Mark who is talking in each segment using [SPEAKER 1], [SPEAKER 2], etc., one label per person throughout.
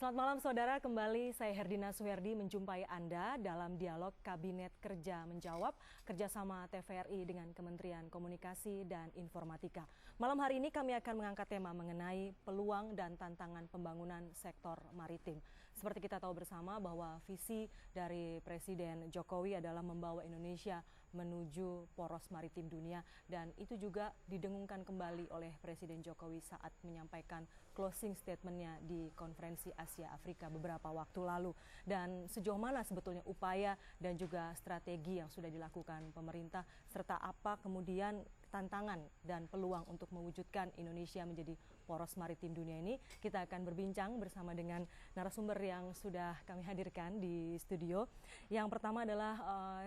[SPEAKER 1] Selamat malam saudara, kembali saya Herdina Suherdi menjumpai Anda dalam dialog Kabinet Kerja Menjawab kerjasama TVRI dengan Kementerian Komunikasi dan Informatika. Malam hari ini kami akan mengangkat tema mengenai peluang dan tantangan pembangunan sektor maritim. Seperti kita tahu bersama bahwa visi dari Presiden Jokowi adalah membawa Indonesia menuju poros maritim dunia, dan itu juga didengungkan kembali oleh Presiden Jokowi saat menyampaikan closing statement-nya di konferensi Asia Afrika beberapa waktu lalu. Dan sejauh mana sebetulnya upaya dan juga strategi yang sudah dilakukan pemerintah, serta apa kemudian tantangan dan peluang untuk mewujudkan Indonesia menjadi poros maritim dunia ini, kita akan berbincang bersama dengan narasumber yang sudah kami hadirkan di studio. Yang pertama adalah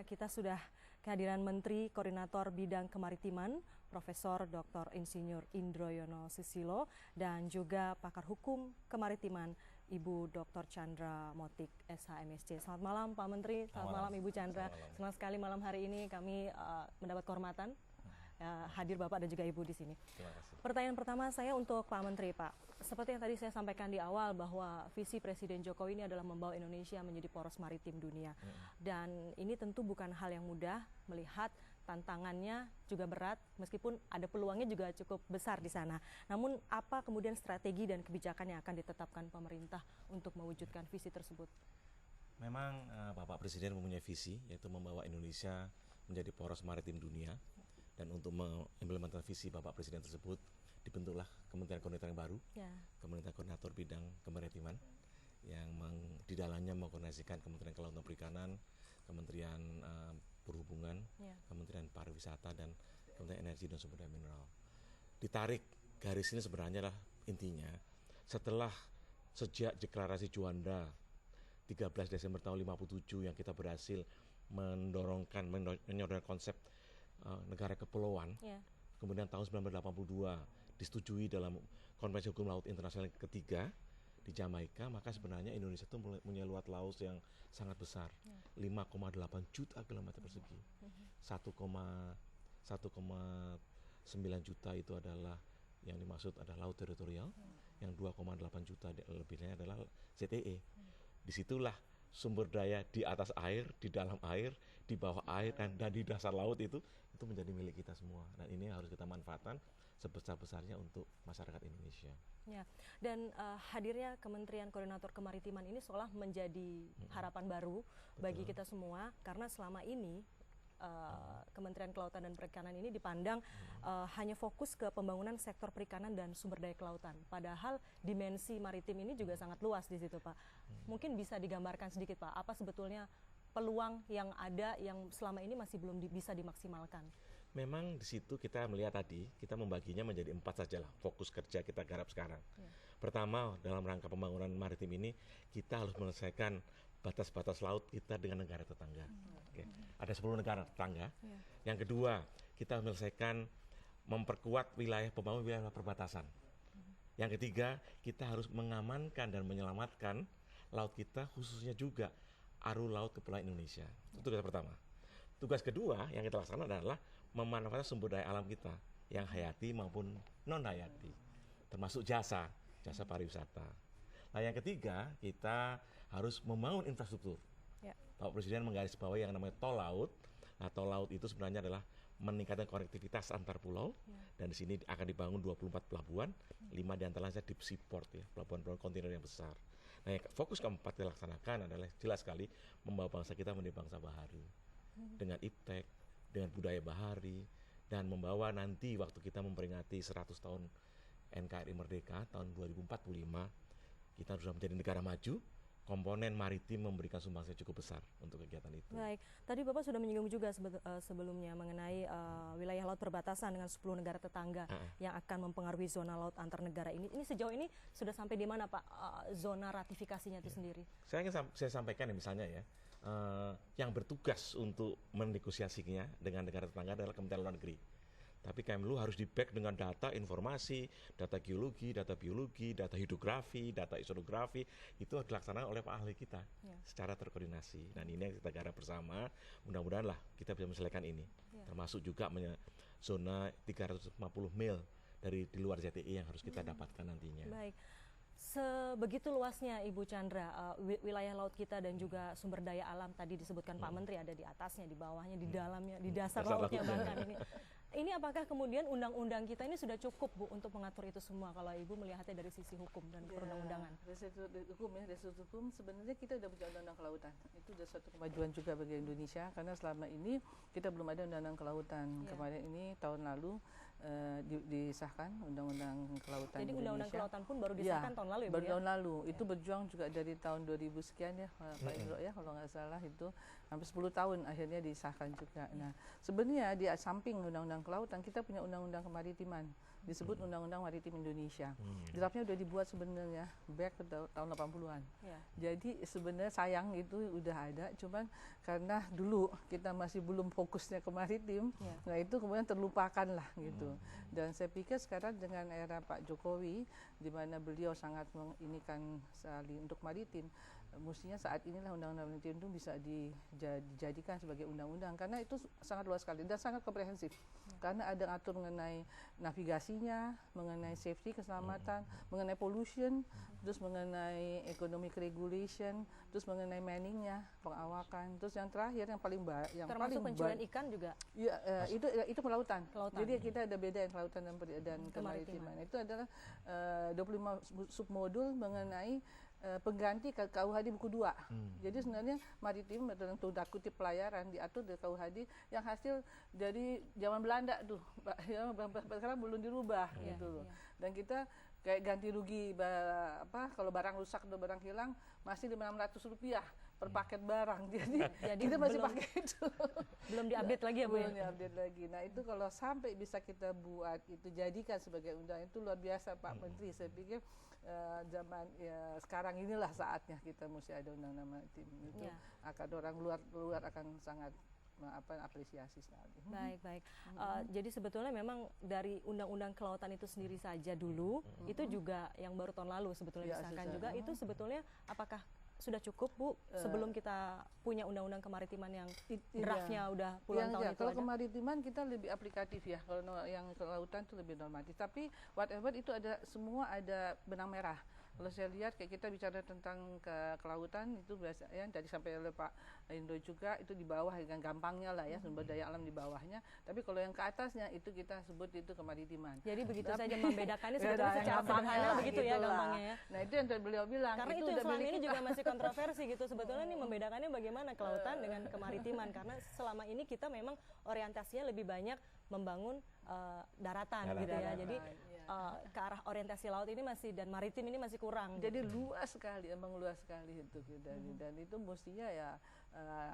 [SPEAKER 1] kita sudah kehadiran Menteri Koordinator Bidang Kemaritiman, Profesor Dr. Insinyur Indroyono Susilo, dan juga pakar hukum kemaritiman Ibu Dr. Chandra Motik, SHMSC. Selamat malam Pak Menteri, selamat malam Ibu Chandra. Senang sekali malam hari ini kami mendapat kehormatan hadir Bapak dan juga Ibu di sini.
[SPEAKER 2] Terima kasih.
[SPEAKER 1] Pertanyaan pertama saya untuk Pak Menteri, Pak. Seperti yang tadi saya sampaikan di awal bahwa visi Presiden Jokowi ini adalah membawa Indonesia menjadi poros maritim dunia. Dan ini tentu bukan hal yang mudah, melihat tantangannya juga berat, meskipun ada peluangnya juga cukup besar di sana. Namun apa kemudian strategi dan kebijakan yang akan ditetapkan pemerintah untuk mewujudkan visi tersebut?
[SPEAKER 2] Memang Bapak Presiden mempunyai visi, yaitu membawa Indonesia menjadi poros maritim dunia. Dan untuk mengimplementasi visi Bapak Presiden tersebut, dibentuklah Kementerian Koordinator yang baru, Kementerian Koordinator Bidang Kemaritiman, yang di dalamnya mengkoordinasikan Kementerian Kelautan dan Perikanan, Kementerian Perhubungan, Kementerian Pariwisata, dan Kementerian Energi dan Sumber Daya Mineral. Ditarik garis ini sebenarnya adalah intinya, sejak deklarasi Juanda 13 Desember tahun 57 yang kita berhasil menyodorkan konsep negara kepulauan, kemudian tahun 1982 disetujui dalam Konvensi Hukum Laut Internasional ketiga di Jamaika, maka sebenarnya Indonesia itu punya luas laut yang sangat besar, 5,8 juta kilometer persegi, 1,9 juta itu adalah yang dimaksud adalah laut teritorial, yang 2,8 juta lebihnya adalah ZEE. Disitulah sumber daya di atas air, di dalam air, di bawah air, dan di dasar laut itu menjadi milik kita semua. Dan ini harus kita manfaatkan sebesar-besarnya untuk masyarakat Indonesia.
[SPEAKER 1] Ya, dan hadirnya Kementerian Koordinator Kemaritiman ini seolah menjadi harapan baru bagi kita semua, karena selama ini Kementerian Kelautan dan Perikanan ini dipandang hanya fokus ke pembangunan sektor perikanan dan sumber daya kelautan. Padahal dimensi maritim ini juga sangat luas di situ, Pak. Mungkin bisa digambarkan sedikit, Pak, apa sebetulnya peluang yang ada yang selama ini masih belum bisa dimaksimalkan?
[SPEAKER 2] Memang di situ kita melihat tadi, kita membaginya menjadi 4 sajalah fokus kerja kita garap sekarang. Pertama, dalam rangka pembangunan maritim ini, kita harus menyelesaikan batas-batas laut kita dengan negara tetangga. Ada 10 negara tetangga. Yang kedua, kita menyelesaikan memperkuat pembangunan wilayah perbatasan. Yang ketiga, kita harus mengamankan dan menyelamatkan laut kita, khususnya juga arus laut kepulauan Indonesia. Itu tugas pertama. Tugas kedua yang kita laksanakan adalah memanfaatkan sumber daya alam kita, yang hayati maupun non-hayati, termasuk jasa pariwisata. Nah, yang ketiga, kita harus membangun infrastruktur. Bapak Presiden menggarisbawahi yang namanya tol laut. Nah, tol laut itu sebenarnya adalah meningkatkan konektivitas antar pulau, dan di sini akan dibangun 24 pelabuhan, 5 diantaranya deep sea port, pelabuhan kontainer yang besar. Nah, yang fokus keempat dilaksanakan adalah jelas sekali membawa bangsa kita menjadi bangsa bahari, dengan iptek, dengan budaya bahari, dan membawa nanti waktu kita memperingati 100 tahun NKRI Merdeka tahun 2045, kita sudah menjadi negara maju, komponen maritim memberikan sumbangsi cukup besar untuk kegiatan itu.
[SPEAKER 1] Baik, tadi Bapak sudah menyinggung juga sebelumnya mengenai wilayah laut perbatasan dengan 10 negara tetangga yang akan mempengaruhi zona laut antar negara ini. Ini sejauh ini sudah sampai di mana, Pak, zona ratifikasinya itu sendiri?
[SPEAKER 2] Saya sampaikan misalnya yang bertugas untuk menegosiasinya dengan negara tetangga adalah Kementerian Luar Negeri. Tapi Kemlu harus di-back dengan data informasi, data geologi, data biologi, data hidrografi, data isotografi. Itu dilaksanakan oleh Pak ahli kita secara terkoordinasi. Dan ini yang kita garap bersama. Mudah-mudahan lah kita bisa menyelesaikan ini. Termasuk juga zona 350 mil dari di luar ZTI yang harus kita dapatkan nantinya.
[SPEAKER 1] Baik. Sebegitu luasnya Ibu Chandra, wilayah laut kita dan juga sumber daya alam tadi disebutkan Pak Menteri, ada di atasnya, di bawahnya, di dalamnya, di dasar lautnya bahkan ini. Ini apakah kemudian undang-undang kita ini sudah cukup, Bu, untuk mengatur itu semua kalau Ibu melihatnya dari sisi hukum dan perundang-undangan?
[SPEAKER 3] Dari sisi hukum sebenarnya kita sudah punya undang-undang kelautan. Itu sudah suatu kemajuan juga bagi Indonesia karena selama ini kita belum ada undang-undang kelautan. Kemarin ini tahun lalu disahkan undang-undang kelautan.
[SPEAKER 1] Jadi undang-undang kelautan pun baru disahkan tahun lalu ya, Bu?
[SPEAKER 3] Baru tahun lalu. Itu berjuang juga dari tahun 2000 sekian ya, Pak Indro ya, kalau nggak salah itu hampir 10 tahun akhirnya disahkan juga. Nah, sebenarnya di samping undang-undang kelautan kita punya undang-undang kemaritiman, disebut Undang-Undang Maritim Indonesia. Draftnya udah dibuat sebenarnya back ke tahun 80-an. Jadi sebenarnya sayang itu udah ada, cuman karena dulu kita masih belum fokusnya ke maritim, nah itu kemudian terlupakan lah gitu. Dan saya pikir sekarang dengan era Pak Jokowi, di mana beliau sangat menginikan sekali untuk maritim, mestinya saat inilah undang-undang maritim itu bisa dijadikan sebagai undang-undang karena itu sangat luas sekali dan sangat komprehensif. Karena ada ngatur mengenai navigasinya, mengenai safety keselamatan, mengenai pollution, terus mengenai economic regulation, terus mengenai manningnya, pengawakan, terus yang terakhir yang paling
[SPEAKER 1] termasuk pencurian ikan juga.
[SPEAKER 3] Ya, itu kelautan. Jadi kita ada beda yang kelautan dan kemaritiman. Itu adalah 25 submodul mengenai pengganti KUHD buku 2. Jadi sebenarnya maritim dalam tanda kutip pelayaran diatur di KUHD yang hasil dari zaman Belanda tuh, ya, sekarang belum dirubah gitu loh. Dan kita kayak ganti rugi kalau barang rusak atau barang hilang masih Rp500 per paket barang. Jadi kita masih pakai itu.
[SPEAKER 1] Belum diupdate lagi ya, Bu?
[SPEAKER 3] Belum diupdate lagi. Nah, itu kalau sampai bisa kita buat itu jadikan sebagai undang itu luar biasa Pak Menteri. Saya pikir zaman sekarang inilah saatnya kita mesti ada undang-undang maritim itu akan orang luar akan sangat apresiasi sekali.
[SPEAKER 1] Baik. Jadi sebetulnya memang dari undang-undang kelautan itu sendiri saja dulu itu juga yang baru tahun lalu sebetulnya disahkan juga. Itu sebetulnya apakah sudah cukup, Bu, sebelum kita punya undang-undang kemaritiman yang draftnya udah puluhan tahun itu
[SPEAKER 3] kalau
[SPEAKER 1] ada?
[SPEAKER 3] kemaritiman kita lebih aplikatif ya, kalau yang kelautan itu lebih normatif. Tapi whatever itu semua ada benang merah. Kalau saya lihat kayak kita bicara tentang kelautan itu biasa ya, tadi sampai oleh Pak Indo juga itu di bawah dengan gampangnya lah ya, sumber daya alam di bawahnya. Tapi kalau yang ke atasnya itu kita sebut itu kemaritiman.
[SPEAKER 1] Jadi begitu saja membedakannya sebetulnya secara sederhana begitu ya gampangnya ya.
[SPEAKER 3] Nah, itu yang beliau bilang.
[SPEAKER 1] Karena itu selama ini juga masih kontroversi gitu. Sebetulnya nih membedakannya bagaimana kelautan dengan kemaritiman, karena selama ini kita memang orientasinya lebih banyak membangun daratan gitu ya. Jadi ke arah orientasi laut ini masih dan maritim ini masih kurang.
[SPEAKER 3] Jadi luas sekali, emang luas sekali itu kita. Dan itu mestinya ya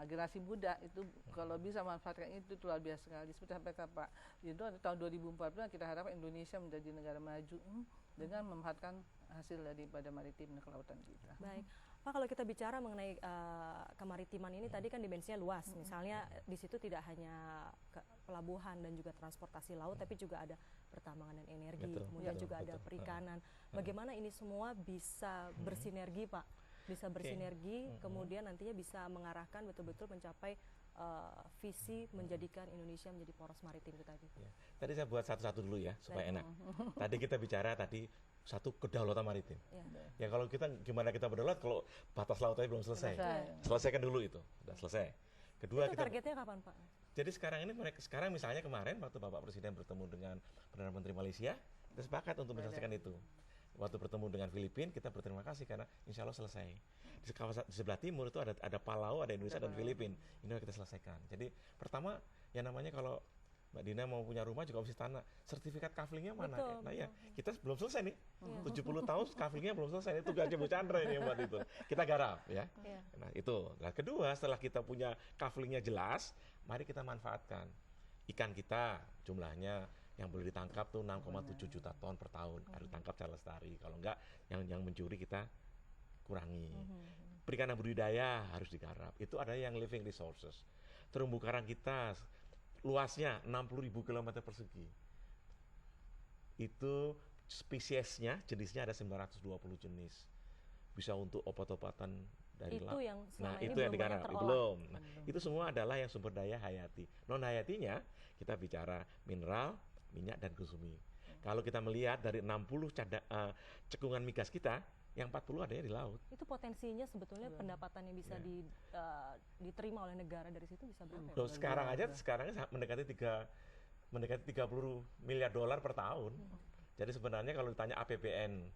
[SPEAKER 3] generasi muda itu kalau bisa manfaatkan itu luar biasa sekali. Seperti sampai Pak itu tahun 2040 kita harap Indonesia menjadi negara maju dengan memanfaatkan hasil daripada maritim dan kelautan kita.
[SPEAKER 1] Baik. Pak, kalau kita bicara mengenai kemaritiman ini tadi kan dimensinya luas. Misalnya di situ tidak hanya pelabuhan dan juga transportasi laut, tapi juga ada pertambangan dan energi, kemudian juga ada perikanan. Bagaimana ini semua bisa bersinergi, Pak? Bisa bersinergi, kemudian nantinya bisa mengarahkan betul-betul mencapai visi menjadikan Indonesia menjadi poros maritim itu tadi.
[SPEAKER 2] Tadi saya buat satu-satu dulu ya, supaya enak. Tadi kita bicara satu kedaulatan maritim. Ya kalau gimana kita berdaulat kalau batas lautnya belum selesai. Selesaikan dulu itu, sudah selesai. Kedua,
[SPEAKER 1] itu targetnya kapan, Pak?
[SPEAKER 2] Jadi sekarang misalnya kemarin waktu Bapak Presiden bertemu dengan Perdana Menteri Malaysia, kita sepakat untuk menyelesaikan itu. Waktu bertemu dengan Filipina, kita berterima kasih karena insya Allah selesai. Di sebelah timur itu ada Palau, ada Indonesia dan Filipina. Ini harus kita selesaikan. Jadi pertama, yang namanya kalau Mbak Dina mau punya rumah juga mesti tanya sertifikat kaflingnya mana. Nah ya, kita belum selesai nih. 70 tahun kaflingnya belum selesai. Itu tugasnya Bu Chandra ini yang buat itu. Kita garap ya. Nah itu. Nah kedua, setelah kita punya kaflingnya jelas, mari kita manfaatkan. Ikan kita jumlahnya yang boleh ditangkap tuh 6,7 juta ton per tahun. Harus tangkap secara lestari. Kalau enggak, yang mencuri kita kurangi. Perikanan budidaya harus digarap. Itu ada yang living resources. Terumbu karang kita luasnya 60.000 km persegi. Itu spesiesnya, jenisnya ada 920 jenis. Bisa untuk obat-obatan dari
[SPEAKER 1] laut.
[SPEAKER 2] Itu yang digarap. Belum. Nah, itu semua adalah yang sumber daya hayati. Non hayatinya kita bicara mineral, minyak dan konsumsi. Kalau kita melihat dari 60 cekungan migas kita, yang 40 adanya di laut.
[SPEAKER 1] Itu potensinya sebetulnya pendapatan yang bisa diterima oleh negara dari situ bisa berapa?
[SPEAKER 2] Loh, sekarang mendekati 30 miliar dolar per tahun. Jadi sebenarnya kalau ditanya APBN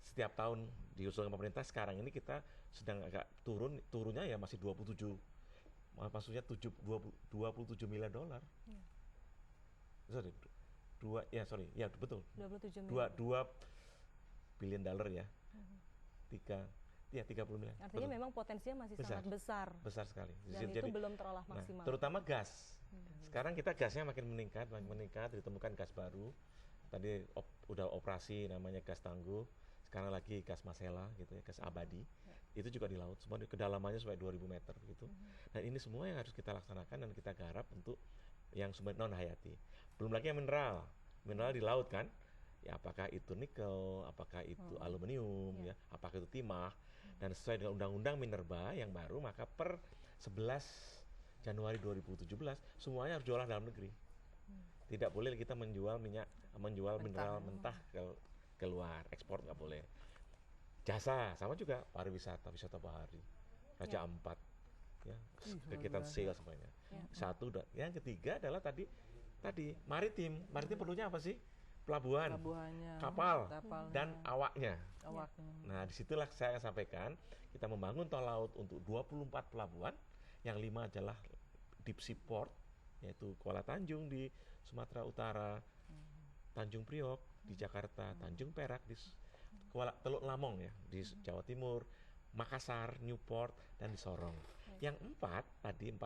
[SPEAKER 2] setiap tahun diusulkan pemerintah, sekarang ini kita sedang agak turunnya ya masih 27 miliar dolar. Sorry, betul.
[SPEAKER 1] 27 miliar.
[SPEAKER 2] 2 billion dollar ya. 30 miliar.
[SPEAKER 1] Artinya memang potensinya masih sangat besar.
[SPEAKER 2] Besar sekali.
[SPEAKER 1] Dan itu belum terolah maksimal.
[SPEAKER 2] Terutama gas. Sekarang kita gasnya makin meningkat, ditemukan gas baru. Tadi udah operasi namanya gas tangguh. Sekarang lagi gas masela gitu ya, gas abadi. Itu juga di laut, semua kedalamannya sampai 2000 meter gitu. Dan ini semua yang harus kita laksanakan dan kita garap untuk yang sumber non hayati. Belum lagi yang mineral di laut kan. Ya, apakah itu nikel, apakah itu aluminium, ya, apakah itu timah, dan sesuai dengan Undang-Undang Minerba yang baru, maka per 11 Januari 2017 semuanya harus jualan dalam negeri. Tidak boleh kita menjual mineral mentah ke luar, ekspor nggak boleh. Jasa sama juga, pariwisata, wisata bahari, Raja Ampat, ya, kegiatan sail semuanya. Satu, yang ketiga adalah tadi maritim perlunya apa sih? Pelabuhannya, kapal, dan awaknya. Nah, disitulah saya sampaikan, kita membangun tol laut untuk 24 pelabuhan, yang 5 adalah deep sea port, yaitu Kuala Tanjung di Sumatera Utara, Tanjung Priok di Jakarta, Tanjung Perak di Teluk Lamong ya di Jawa Timur, Makassar, Newport, dan di Sorong. Yang 4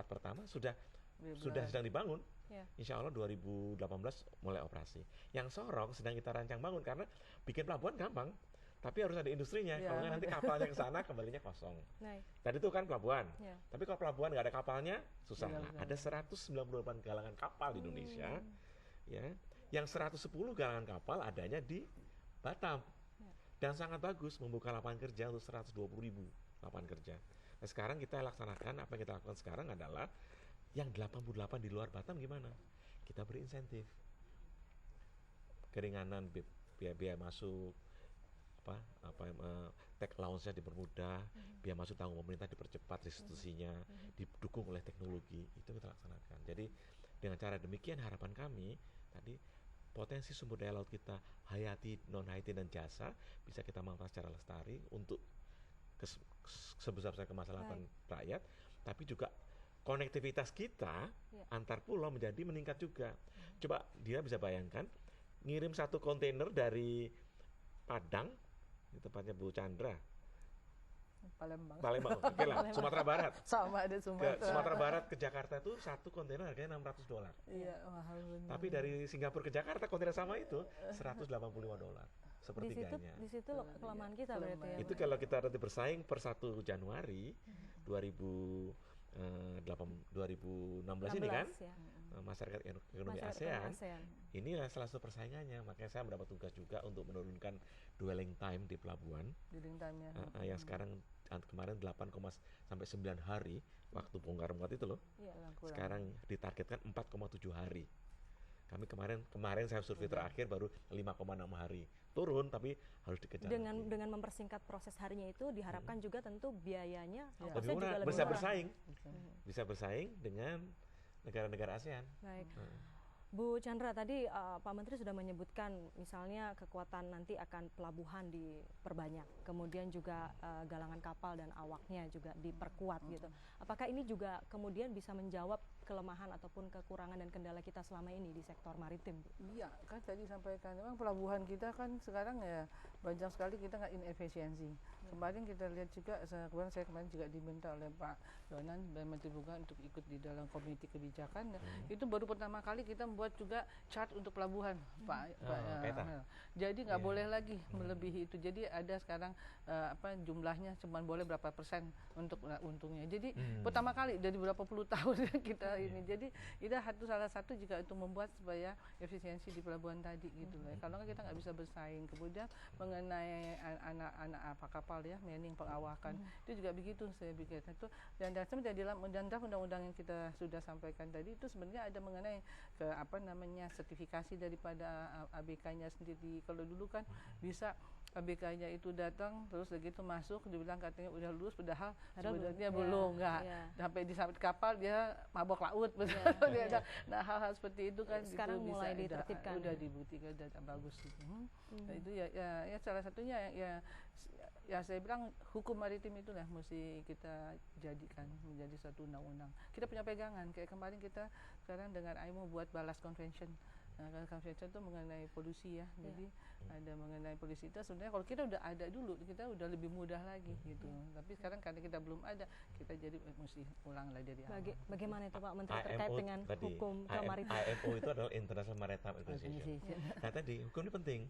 [SPEAKER 2] pertama sudah sedang dibangun. Insya Allah 2018 mulai operasi. Yang Sorong sedang kita rancang bangun karena bikin pelabuhan gampang, tapi harus ada industrinya. Kalau nggak nanti kapalnya ke sana kembalinya kosong. Tadi itu kan pelabuhan. Tapi kalau pelabuhan nggak ada kapalnya susah. Ada 198 galangan kapal di Indonesia. Ya, yang 110 galangan kapal adanya di Batam. Dan sangat bagus membuka lapangan kerja untuk 120.000 lapangan kerja. Nah, sekarang kita laksanakan, apa yang kita lakukan sekarang adalah yang 88 di luar Batam gimana? Kita beri insentif. Keringanan biaya masuk, tech allowance-nya dipermudah, biaya masuk tanggung pemerintah dipercepat restitusinya, didukung oleh teknologi, itu kita laksanakan. Jadi dengan cara demikian harapan kami tadi potensi sumber daya laut kita hayati, non hayati dan jasa bisa kita manfaatkan secara lestari untuk sebesar-besar kemaslahatan rakyat, tapi juga konektivitas kita antar pulau meningkat juga. Coba dia bisa bayangkan ngirim satu kontainer dari Padang, di tempatnya Bu Chandra, Palembang, oke lah, Sumatera Barat.
[SPEAKER 3] Sama ada
[SPEAKER 2] Sumatera Barat ke Jakarta itu satu kontainer harganya $600.
[SPEAKER 3] Iya, mahal benar.
[SPEAKER 2] Tapi dari Singapura ke Jakarta kontainer sama itu $185. Sepertiganya.
[SPEAKER 1] Di situ kelemahan kita berarti ya.
[SPEAKER 2] Itu kalau kita nanti bersaing per 1 Januari 2016 ini kan, masyarakat ekonomi ASEAN, inilah salah satu persaingannya. Makanya saya mendapat tugas juga untuk menurunkan dwelling time di pelabuhan. Yang sekarang kemarin 8, sampai 9 hari waktu bongkar muat itu loh. Sekarang ditargetkan 4,7 hari. Kami kemarin saya survei terakhir baru 5,6 hari. Turun tapi harus dikejar.
[SPEAKER 1] Dengan mempersingkat proses harinya itu diharapkan juga tentu biayanya
[SPEAKER 2] lebih murah, bisa bersaing. Bisa bersaing dengan negara-negara ASEAN.
[SPEAKER 1] Baik. Bu Chandra, tadi Pak Menteri sudah menyebutkan misalnya kekuatan nanti akan pelabuhan diperbanyak, kemudian juga galangan kapal dan awaknya juga diperkuat gitu. Apakah ini juga kemudian bisa menjawab kelemahan ataupun kekurangan dan kendala kita selama ini di sektor maritim, Bu?
[SPEAKER 3] Iya, kan tadi sampaikan, memang pelabuhan kita kan sekarang ya banyak sekali kita nggak inefisiensi. Kemarin kita lihat juga, saya kemarin juga diminta oleh Pak Yonan dan Menteri Perhubungan untuk ikut di dalam komite kebijakan. Itu baru pertama kali kita membuat juga chart untuk pelabuhan, Pak. Jadi nggak boleh lagi melebihi itu. Jadi ada sekarang jumlahnya cuma boleh berapa persen untuk untungnya. Jadi pertama kali dari berapa puluh tahun kita ini. Jadi itu salah satu juga untuk membuat supaya efisiensi di pelabuhan tadi gitu loh. Kalau kita nggak bisa bersaing. Kemudian mengenai anak kapal ya, manning pengawakan itu juga begitu saya pikir itu. Dan dalam undang-undang yang kita sudah sampaikan tadi itu sebenarnya ada mengenai sertifikasi daripada ABK-nya sendiri. Kalau dulu kan bisa ABK-nya itu datang, terus lagi itu masuk, dibilang katanya udah lulus, padahal sebenarnya
[SPEAKER 1] Ya,
[SPEAKER 3] belum, nggak.
[SPEAKER 1] ya.
[SPEAKER 3] Sampai di kapal dia mabok laut,
[SPEAKER 1] Ya.
[SPEAKER 3] Nah hal-hal seperti itu kan
[SPEAKER 1] Sekarang
[SPEAKER 3] itu
[SPEAKER 1] mulai
[SPEAKER 3] bisa
[SPEAKER 1] ditertibkan.
[SPEAKER 3] udah dibuktikan, udah bagus gitu. Nah, itu ya salah satunya ya saya bilang hukum maritim itulah mesti kita jadikan menjadi satu undang-undang. Kita punya pegangan, kayak kemarin kita sekarang dengan IMO buat balas convention. Nah, convention itu mengenai polusi ya. Jadi ada mengenai polusi itu sebenarnya kalau kita udah ada dulu, kita udah lebih mudah lagi gitu. Tapi sekarang karena kita belum ada, kita jadi mesti ulang lagi dari awal.
[SPEAKER 1] Bagaimana itu Pak Menteri terkait dengan hukum kemaritiman?
[SPEAKER 2] IMO itu adalah International Maritime Organization. Nah tadi hukum ini penting.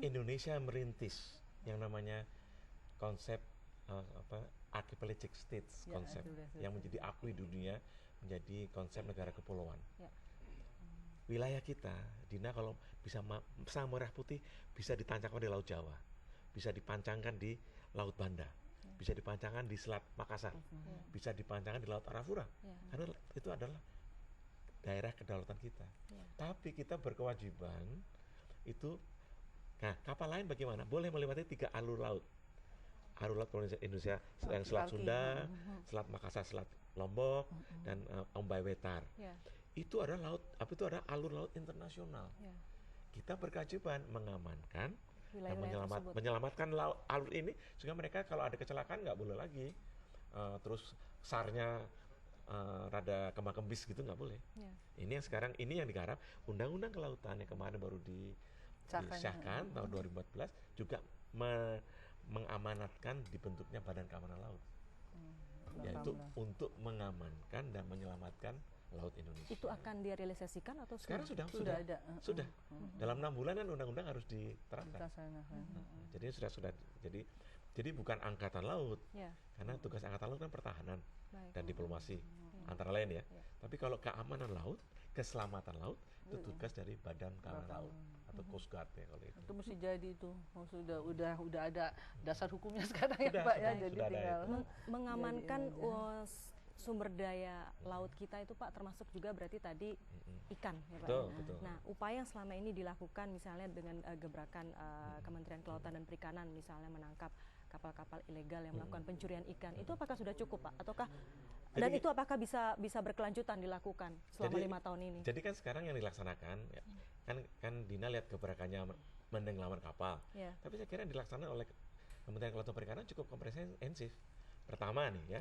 [SPEAKER 2] Indonesia merintis yang namanya konsep archipelagic states konsep yang menjadi akui dunia menjadi konsep negara kepulauan. Wilayah kita, Dina kalau bisa Samudra Putih bisa ditancapkan di Laut Jawa, bisa dipancangkan di Laut Banda, bisa dipancangkan di Selat Makassar, bisa dipancangkan di Laut Arafura, karena itu adalah daerah kedaulatan kita. Tapi kita berkewajiban itu, nah kapal lain bagaimana? Boleh melewati 3 alur laut Indonesia, yang Selat Sunda, Selat Makassar, Selat Lombok, dan Ombai Wetar. Itu adalah alur laut internasional. Kita berkewajiban mengamankan dan menyelamatkan alur ini sehingga mereka kalau ada kecelakaan nggak boleh lagi terus SAR-nya rada kembang-kembis gitu, nggak boleh. Ini yang sekarang ini yang digarap Undang-Undang Kelautan yang kemarin baru disahkan tahun 2014 juga mengamanatkan dibentuknya Badan Keamanan Laut, yaitu untuk mengamankan dan menyelamatkan Laut Indonesia.
[SPEAKER 1] Itu akan direalisasikan atau
[SPEAKER 2] sekarang sudah
[SPEAKER 3] ada?
[SPEAKER 2] Sudah. Dalam 6 bulan kan undang-undang harus diterapkan. Jadi sudah. Jadi bukan angkatan laut. Karena tugas angkatan laut kan pertahanan dan diplomasi antara lain ya. Tapi kalau keamanan laut, keselamatan laut itu tugas dari Badan Keamanan Laut atau Coast Guard ya kalau itu.
[SPEAKER 3] Itu mesti jadi itu. Udah ada dasar hukumnya sekarang ya Pak ya. Jadi tinggal
[SPEAKER 1] mengamankan sumber daya laut kita itu Pak termasuk juga berarti tadi ikan ya Pak.
[SPEAKER 2] Betul.
[SPEAKER 1] Nah, upaya yang selama ini dilakukan misalnya dengan gebrakan Kementerian Kelautan dan Perikanan misalnya menangkap kapal-kapal ilegal yang melakukan pencurian ikan, itu apakah sudah cukup Pak ataukah dan itu apakah bisa berkelanjutan dilakukan selama 5 tahun ini?
[SPEAKER 2] Jadi kan sekarang yang dilaksanakan ya, kan Dina lihat gebrakannya menenggelamkan kapal. Tapi saya kira yang dilaksanakan oleh Kementerian Kelautan dan Perikanan cukup komprehensif. Pertama nih ya,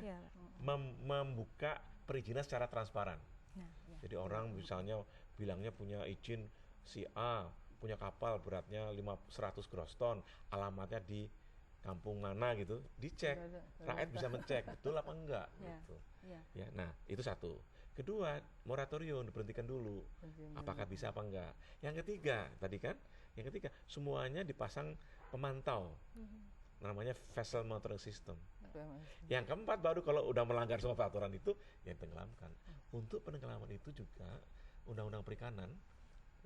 [SPEAKER 2] membuka perizinan secara transparan. Jadi orang misalnya bilangnya punya izin si A, punya kapal beratnya 100 gross ton, alamatnya di kampung mana gitu, dicek. Rakyat bisa mencek betul apa enggak gitu. Ya, nah, itu satu. Kedua, moratorium diberhentikan dulu. Apakah bisa apa enggak? Yang ketiga, semuanya dipasang pemantau. Namanya vessel monitoring system. Yang keempat baru kalau udah melanggar semua peraturan itu ya tenggelamkan. Untuk penenggelaman itu juga Undang-Undang Perikanan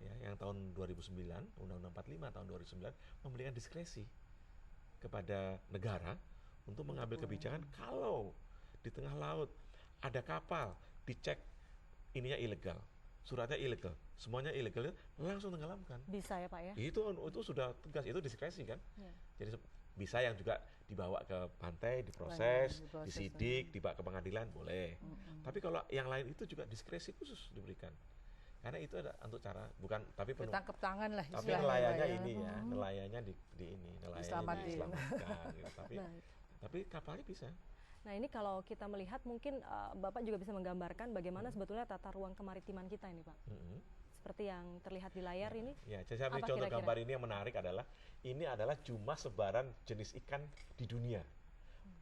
[SPEAKER 2] ya yang tahun 2009, Undang-Undang 45 tahun 2009 memberikan diskresi kepada negara untuk mengambil kebijakan kalau di tengah laut ada kapal dicek ininya ilegal, suratnya ilegal, semuanya ilegal, langsung tenggelamkan.
[SPEAKER 1] Bisa ya Pak ya?
[SPEAKER 2] Itu sudah tegas, itu diskresi kan. Jadi bisa yang juga dibawa ke pantai, diproses, disidik, dibawa ke pengadilan boleh. Tapi kalau yang lain itu juga diskresi khusus diberikan. Karena itu ada untuk cara bukan tapi
[SPEAKER 3] tangkap tangan lah.
[SPEAKER 2] Tapi nelayannya ini ya, nelayannya nelayannya diselamatkan gitu. Tapi kapalnya bisa.
[SPEAKER 1] Nah ini kalau kita melihat mungkin Bapak juga bisa menggambarkan bagaimana sebetulnya tata ruang kemaritiman kita ini Pak. Seperti yang terlihat di layar ini.
[SPEAKER 2] Ya, saya beri contoh gambar ini yang menarik adalah ini adalah jumlah sebaran jenis ikan di dunia.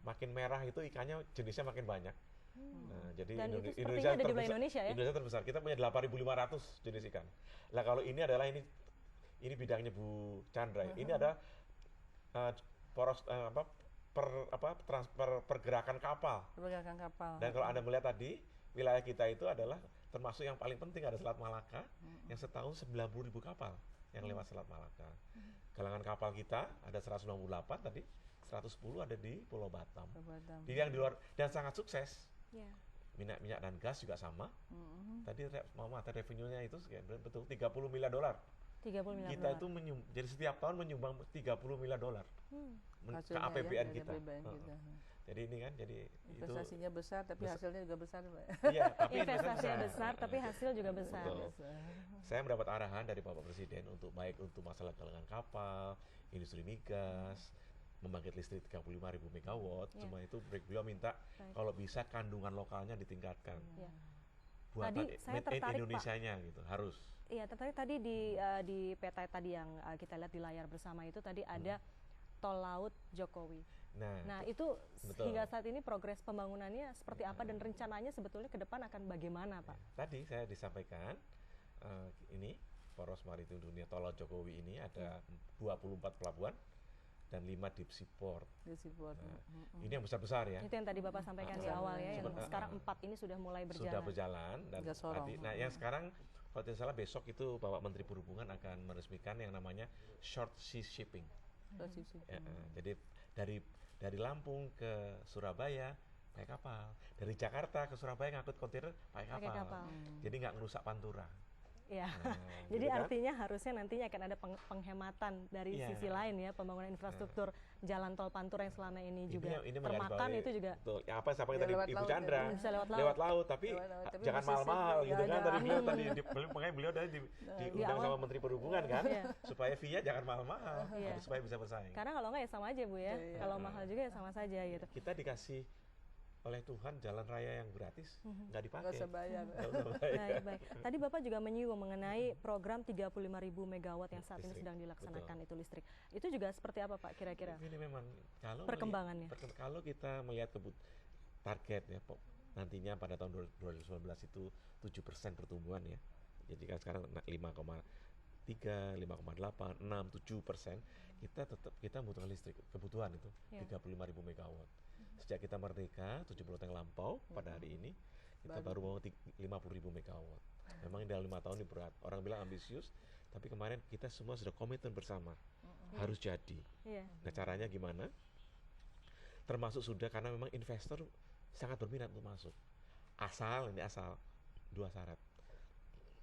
[SPEAKER 2] Makin merah itu ikannya jenisnya makin banyak. Nah, jadi
[SPEAKER 1] dan
[SPEAKER 2] Indonesia
[SPEAKER 1] ada di Indonesia ya?
[SPEAKER 2] Indonesia terbesar. Kita punya 8.500 jenis ikan. Nah, kalau ini adalah ini bidangnya Bu Chandra. Ini ada pergerakan kapal. Dan kalau Anda melihat tadi wilayah kita itu adalah termasuk yang paling penting ada Selat Malaka yang setahun 90.000 kapal yang lewat Selat Malaka. Galangan kapal kita ada 198 tadi, 110 ada di Pulau Batam. Di yang di luar dan sangat sukses. Minyak dan gas juga sama. Tadi mata revenue-nya itu betul $30 miliar.
[SPEAKER 1] 30 miliar
[SPEAKER 2] kita itu jadi setiap tahun menyumbang $30 miliar ke
[SPEAKER 3] Hasilnya
[SPEAKER 2] APBN
[SPEAKER 3] dari
[SPEAKER 2] kita.
[SPEAKER 3] APBN kita.
[SPEAKER 2] Jadi ini kan, jadi
[SPEAKER 3] Investasinya besar, tapi hasilnya juga besar, Pak.
[SPEAKER 2] iya, tapi
[SPEAKER 1] Investasinya besar, tapi hasil juga besar.
[SPEAKER 2] Betul. Saya mendapat arahan dari Bapak Presiden untuk baik untuk masalah galangan kapal, industri migas, membangkit listrik 35.000 megawatt,
[SPEAKER 1] Iya.
[SPEAKER 2] semua itu beliau minta
[SPEAKER 1] Baik.
[SPEAKER 2] kalau bisa kandungan lokalnya ditingkatkan.
[SPEAKER 1] Ya.
[SPEAKER 2] Buatan
[SPEAKER 1] Tadi saya
[SPEAKER 2] made in
[SPEAKER 1] tertarik, Pak.
[SPEAKER 2] Indonesianya gitu, harus.
[SPEAKER 1] Iya, tertarik tadi di peta tadi yang kita lihat di layar bersama itu tadi ada tol laut Jokowi. Nah, itu
[SPEAKER 2] betul.
[SPEAKER 1] hingga saat ini progres pembangunannya seperti apa dan rencananya sebetulnya ke depan akan bagaimana, Pak?
[SPEAKER 2] Tadi saya disampaikan ini poros maritim dunia tol laut Jokowi ini ada 24 pelabuhan dan 5 deep sea port. Ini yang besar-besar ya.
[SPEAKER 1] Itu yang tadi Bapak sampaikan di awal ya, yang
[SPEAKER 2] Sebentar.
[SPEAKER 1] sekarang 4 ini sudah mulai berjalan.
[SPEAKER 2] Sudah berjalan dan
[SPEAKER 3] Tiga Sorong.
[SPEAKER 2] nah yang sekarang kalau tidak salah besok itu Bapak Menteri Perhubungan akan meresmikan yang namanya short sea shipping. Ya, jadi dari Lampung ke Surabaya pakai kapal, dari Jakarta ke Surabaya ngangkut kontainer pakai
[SPEAKER 1] Pakai
[SPEAKER 2] kapal.
[SPEAKER 1] kapal.
[SPEAKER 2] Jadi nggak ngerusak Pantura.
[SPEAKER 1] Ya,
[SPEAKER 2] Nah,
[SPEAKER 1] jadi
[SPEAKER 2] gitu kan?
[SPEAKER 1] artinya harusnya nantinya akan ada penghematan dari
[SPEAKER 2] Iya.
[SPEAKER 1] sisi lain ya, pembangunan infrastruktur jalan tol Pantura yang selama ini juga
[SPEAKER 2] ini
[SPEAKER 1] termakan
[SPEAKER 2] menggarisbawahi-
[SPEAKER 1] itu juga
[SPEAKER 2] betul. Ya, apa sampai
[SPEAKER 3] Ya,
[SPEAKER 2] tadi
[SPEAKER 3] lewat
[SPEAKER 2] Ibu
[SPEAKER 3] laut
[SPEAKER 2] Chandra
[SPEAKER 3] ya.
[SPEAKER 1] Bisa lewat laut.
[SPEAKER 2] lewat laut, tapi
[SPEAKER 3] Tapi
[SPEAKER 2] jangan
[SPEAKER 3] masih
[SPEAKER 2] mahal-mahal
[SPEAKER 3] safe,
[SPEAKER 2] gitu
[SPEAKER 3] ya,
[SPEAKER 2] kan
[SPEAKER 3] ada.
[SPEAKER 2] tadi beliau makanya beliau tadi diundang
[SPEAKER 1] awal.
[SPEAKER 2] sama Menteri Perhubungan kan
[SPEAKER 1] Iya.
[SPEAKER 2] supaya fee-nya jangan mahal-mahal
[SPEAKER 1] Iya.
[SPEAKER 2] supaya bisa bersaing.
[SPEAKER 1] karena kalau nggak ya sama aja Bu ya, kalau mahal juga ya sama saja gitu.
[SPEAKER 2] Kita dikasih oleh Tuhan jalan raya yang gratis nggak dipakai.
[SPEAKER 3] Nggak usah bayar.
[SPEAKER 2] Nggak usah bayar.
[SPEAKER 1] Baik. Tadi Bapak juga menyinggung mengenai program 35.000 megawatt yang saat ini
[SPEAKER 2] Listrik,
[SPEAKER 1] sedang dilaksanakan itu listrik. Itu juga seperti apa Pak kira-kira?
[SPEAKER 2] Ini memang kalau
[SPEAKER 1] Perkembangannya.
[SPEAKER 2] kalau kita melihat target ya nantinya pada tahun 2019 itu 7% pertumbuhan ya. Jadi kan sekarang 5,3, 5,8, 6, 7%, kita membutuhkan listrik, kebutuhan itu
[SPEAKER 1] Ya.
[SPEAKER 2] 35.000 megawatt. Sejak kita merdeka 70 tahun yang lampau pada hari ini kita baru mau 50.000 megawatt. Memang dalam 5 tahun ini berat. Orang bilang ambisius, tapi kemarin kita semua sudah komitmen bersama harus jadi.
[SPEAKER 1] Iya.
[SPEAKER 2] Nah caranya gimana? Termasuk sudah karena memang investor sangat berminat untuk masuk. Asal 2 syarat.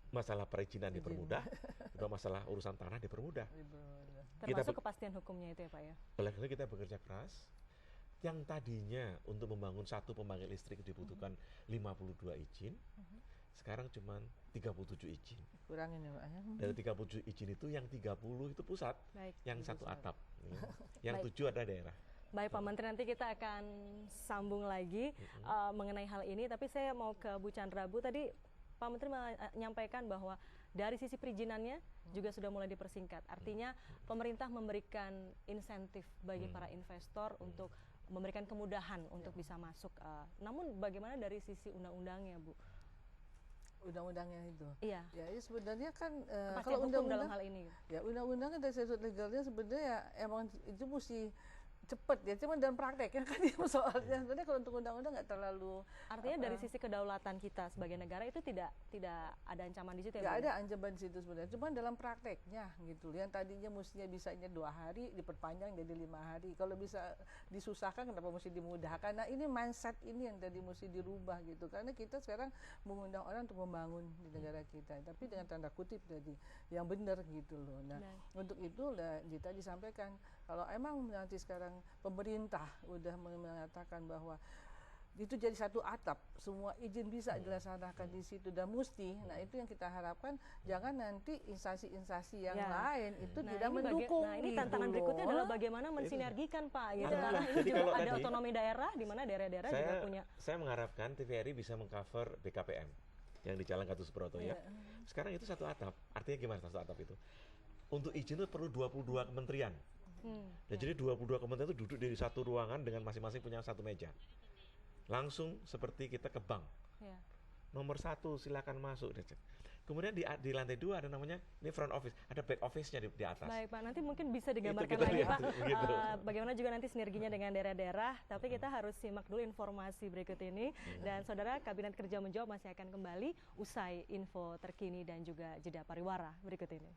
[SPEAKER 2] Masalah perizinan dipermudah, kedua masalah urusan tanah dipermudah.
[SPEAKER 1] Termasuk kepastian hukumnya itu ya Pak ya.
[SPEAKER 2] Oleh karena kita bekerja keras, yang tadinya untuk membangun satu pembangkit listrik dibutuhkan 52 izin, sekarang cuma 37 izin.
[SPEAKER 3] Kurangin ya Pak ya.
[SPEAKER 2] Dari 37 izin itu yang 30 itu pusat,
[SPEAKER 1] Baik.
[SPEAKER 2] yang satu atap, yang 7 ada daerah.
[SPEAKER 1] Baik Pak Menteri, nanti kita akan sambung lagi mengenai hal ini, tapi saya mau ke Bu Chandra. Bu, tadi Pak Menteri menyampaikan bahwa dari sisi perizinannya juga sudah mulai dipersingkat. Artinya pemerintah memberikan insentif bagi para investor untuk memberikan kemudahan untuk bisa masuk. Namun bagaimana dari sisi undang-undangnya, Bu?
[SPEAKER 3] Undang-undangnya itu.
[SPEAKER 1] Iya.
[SPEAKER 3] Ya, ini sebenarnya kan
[SPEAKER 1] Kepastian
[SPEAKER 3] kalau
[SPEAKER 1] hukum
[SPEAKER 3] undang-undang
[SPEAKER 1] dalam hal ini.
[SPEAKER 3] ya undang-undang dari sudut legalnya sebenarnya emang itu mesti cepet ya, cuman dalam prakteknya kan itu soalnya sebenarnya kalau untuk undang-undang nggak terlalu
[SPEAKER 1] Artinya dari sisi kedaulatan kita sebagai negara itu tidak ada ancaman di situ ya,
[SPEAKER 3] nggak
[SPEAKER 1] Bu?
[SPEAKER 3] ada ancaman di situ sebenarnya, cuman dalam prakteknya gitu yang tadinya mestinya bisanya 2 hari diperpanjang jadi 5 hari. Kalau bisa disusahkan kenapa mesti dimudahkan? Nah ini mindset ini yang tadi mesti dirubah gitu, karena kita sekarang mengundang orang untuk membangun di negara kita, tapi dengan tanda kutip tadi yang benar gitu loh. Nah untuk itu kita disampaikan kalau emang nanti sekarang pemerintah udah mengatakan bahwa itu jadi satu atap, semua izin bisa dilaksanakan di situ dan mesti. Nah itu yang kita harapkan, jangan nanti instansi-instansi yang lain itu tidak mendukung.
[SPEAKER 1] Ini
[SPEAKER 3] gitu
[SPEAKER 1] tantangan
[SPEAKER 3] loh.
[SPEAKER 1] berikutnya adalah bagaimana mensinergikan Pak, gitu.
[SPEAKER 2] Nah,
[SPEAKER 1] Karena ini
[SPEAKER 2] jadi
[SPEAKER 1] juga
[SPEAKER 2] kalau
[SPEAKER 1] ada
[SPEAKER 2] tadi,
[SPEAKER 1] otonomi daerah, di mana daerah-daerah juga punya.
[SPEAKER 2] Saya mengharapkan TVRI bisa mengcover BKPM yang di Jalan Gatot Subroto ya. Sekarang itu satu atap. Artinya gimana satu atap itu? Untuk izin itu perlu 22 kementerian. Dan jadi 22 kementerian itu duduk di satu ruangan dengan masing-masing punya satu meja. Langsung seperti kita ke bank.
[SPEAKER 1] Ya.
[SPEAKER 2] Nomor 1 silakan masuk. Kemudian di lantai 2 ada namanya ini front office, ada back office-nya di atas.
[SPEAKER 1] Baik Pak, nanti mungkin bisa digambarkan
[SPEAKER 2] kita
[SPEAKER 1] lagi
[SPEAKER 2] lihat,
[SPEAKER 1] Pak,
[SPEAKER 2] begitu.
[SPEAKER 1] bagaimana juga nanti sinerginya dengan daerah-daerah. Tapi kita harus simak dulu informasi berikut ini. Dan Saudara, Kabinet Kerja Menjawab masih akan kembali usai info terkini dan juga jeda pariwara berikut ini.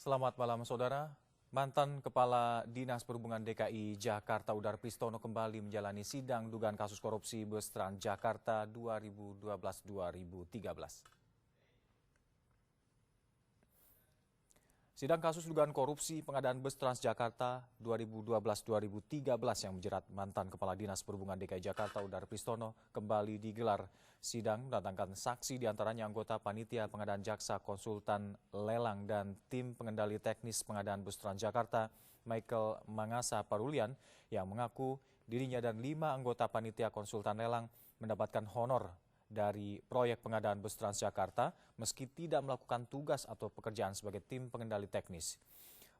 [SPEAKER 4] Selamat malam saudara. Mantan Kepala Dinas Perhubungan DKI Jakarta Udar Pristono kembali menjalani sidang dugaan kasus korupsi bus Transjakarta 2012-2013. Sidang kasus dugaan korupsi pengadaan bus Transjakarta 2012-2013 yang menjerat mantan Kepala Dinas Perhubungan DKI Jakarta Udar Pristono kembali digelar. Sidang mendatangkan saksi diantaranya anggota panitia pengadaan jaksa konsultan lelang dan tim pengendali teknis pengadaan bus Transjakarta Michael Mangasa Parulian yang mengaku dirinya dan 5 anggota panitia konsultan lelang mendapatkan honor dari proyek pengadaan bus Transjakarta meski tidak melakukan tugas atau pekerjaan sebagai tim pengendali teknis.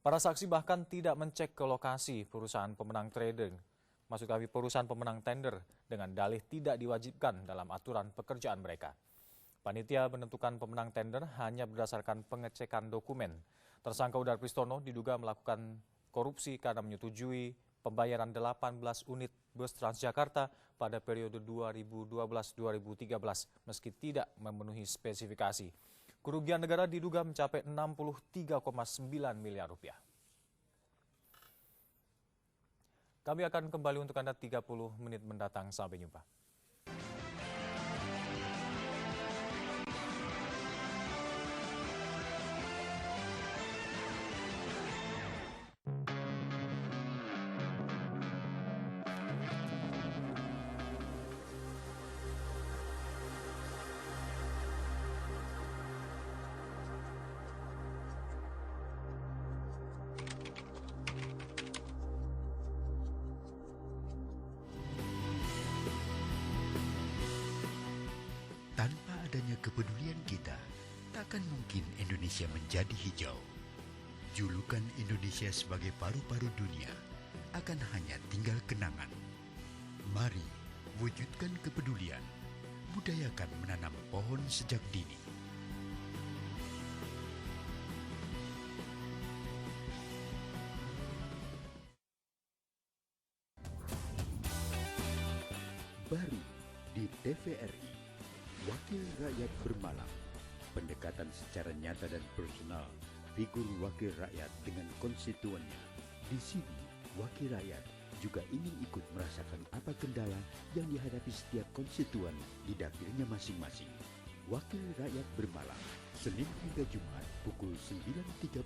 [SPEAKER 4] Para saksi bahkan tidak mencek ke lokasi perusahaan pemenang perusahaan pemenang tender dengan dalih tidak diwajibkan dalam aturan pekerjaan mereka. Panitia menentukan pemenang tender hanya berdasarkan pengecekan dokumen. Tersangka Udar Pristono diduga melakukan korupsi karena menyetujui pembayaran 18 unit bus Transjakarta pada periode 2012-2013 meski tidak memenuhi spesifikasi. Kerugian negara diduga mencapai 63,9 miliar rupiah. Kami akan kembali untuk Anda 30 menit mendatang. Sampai jumpa.
[SPEAKER 5] Tanpa adanya kepedulian kita, takkan mungkin Indonesia menjadi hijau. Julukan Indonesia sebagai paru-paru dunia akan hanya tinggal kenangan. Mari wujudkan kepedulian, budayakan menanam pohon sejak dini. Baru di TVRI. Wakil Rakyat Bermalam, pendekatan secara nyata dan personal figur wakil rakyat dengan konstituennya. Di sini, wakil rakyat juga ingin ikut merasakan apa kendala yang dihadapi setiap konstituen di dapilnya masing-masing. Wakil Rakyat Bermalam, Senin hingga Jumat pukul 9.30.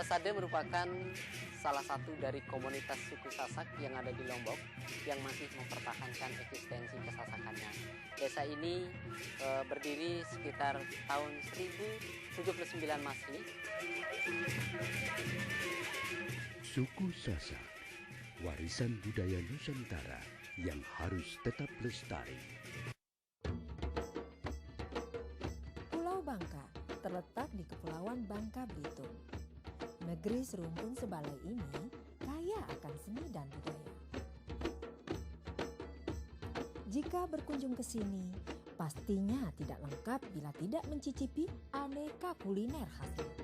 [SPEAKER 6] Sade merupakan salah satu dari komunitas suku Sasak yang ada di Lombok yang masih mempertahankan eksistensi kesasakannya. Desa ini berdiri sekitar tahun 1079 Masehi.
[SPEAKER 5] Suku Sasak, warisan budaya Nusantara yang harus tetap lestari.
[SPEAKER 7] Pulau Bangka terletak di Kepulauan Bangka Belitung. Negeri serumpun sebalai ini kaya akan seni dan budaya. Jika berkunjung ke sini, pastinya tidak lengkap bila tidak mencicipi aneka kuliner khasnya.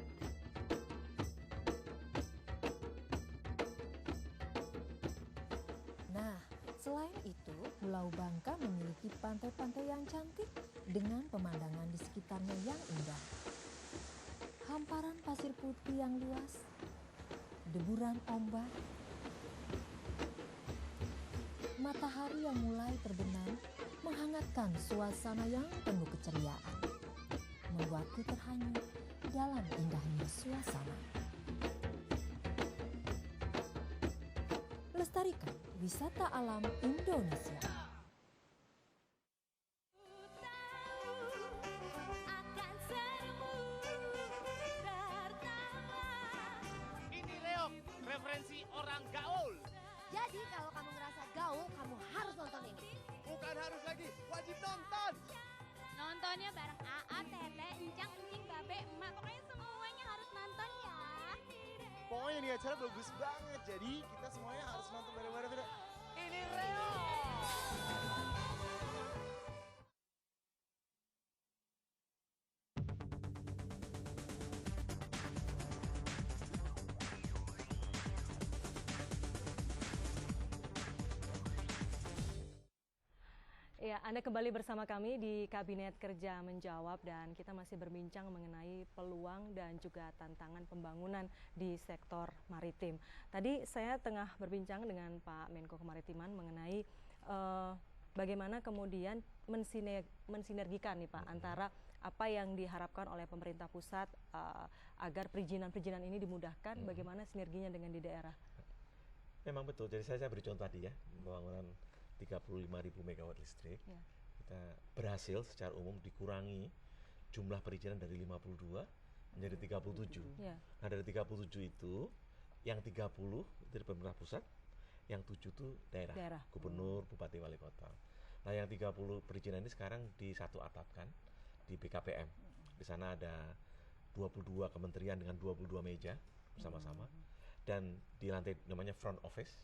[SPEAKER 7] Nah, selain itu, Pulau Bangka memiliki pantai-pantai yang cantik dengan pemandangan di sekitarnya yang indah. Hamparan pasir putih yang luas, deburan ombak, matahari yang mulai terbenam menghangatkan suasana yang penuh keceriaan, membuatku terhanyut dalam indahnya suasana. Lestarikan wisata alam Indonesia.
[SPEAKER 8] Referensi orang gaul.
[SPEAKER 9] Jadi kalau kamu ngerasa gaul, kamu harus nonton ini.
[SPEAKER 8] Bukan harus lagi, wajib nonton.
[SPEAKER 9] Nontonnya bareng AA, Tete, Encang, Encing, Babe, Emak. Pokoknya semuanya harus nonton ya.
[SPEAKER 8] Pokoknya ini acara bagus banget. Jadi kita semuanya harus nonton bareng-bareng. Ini Reo.
[SPEAKER 1] Ya, Anda kembali bersama kami di Kabinet Kerja Menjawab dan kita masih berbincang mengenai peluang dan juga tantangan pembangunan di sektor maritim. Tadi saya tengah berbincang dengan Pak Menko Kemaritiman mengenai bagaimana kemudian mensinergikan nih Pak antara apa yang diharapkan oleh pemerintah pusat agar perizinan-perizinan ini dimudahkan, bagaimana sinerginya dengan di daerah.
[SPEAKER 2] Memang betul, jadi saya beri contoh tadi ya, pembangunan 35.000 megawatt listrik, kita berhasil secara umum dikurangi jumlah perizinan dari 52 menjadi 37. Nah dari 37 itu, yang 30 itu dari pemerintah pusat, yang 7 itu daerah. Gubernur, bupati, wali kota. Nah yang 30 perizinan ini sekarang disatu atapkan di BKPM. Di sana ada 22 kementerian dengan 22 meja bersama-sama. Dan di lantai namanya front office.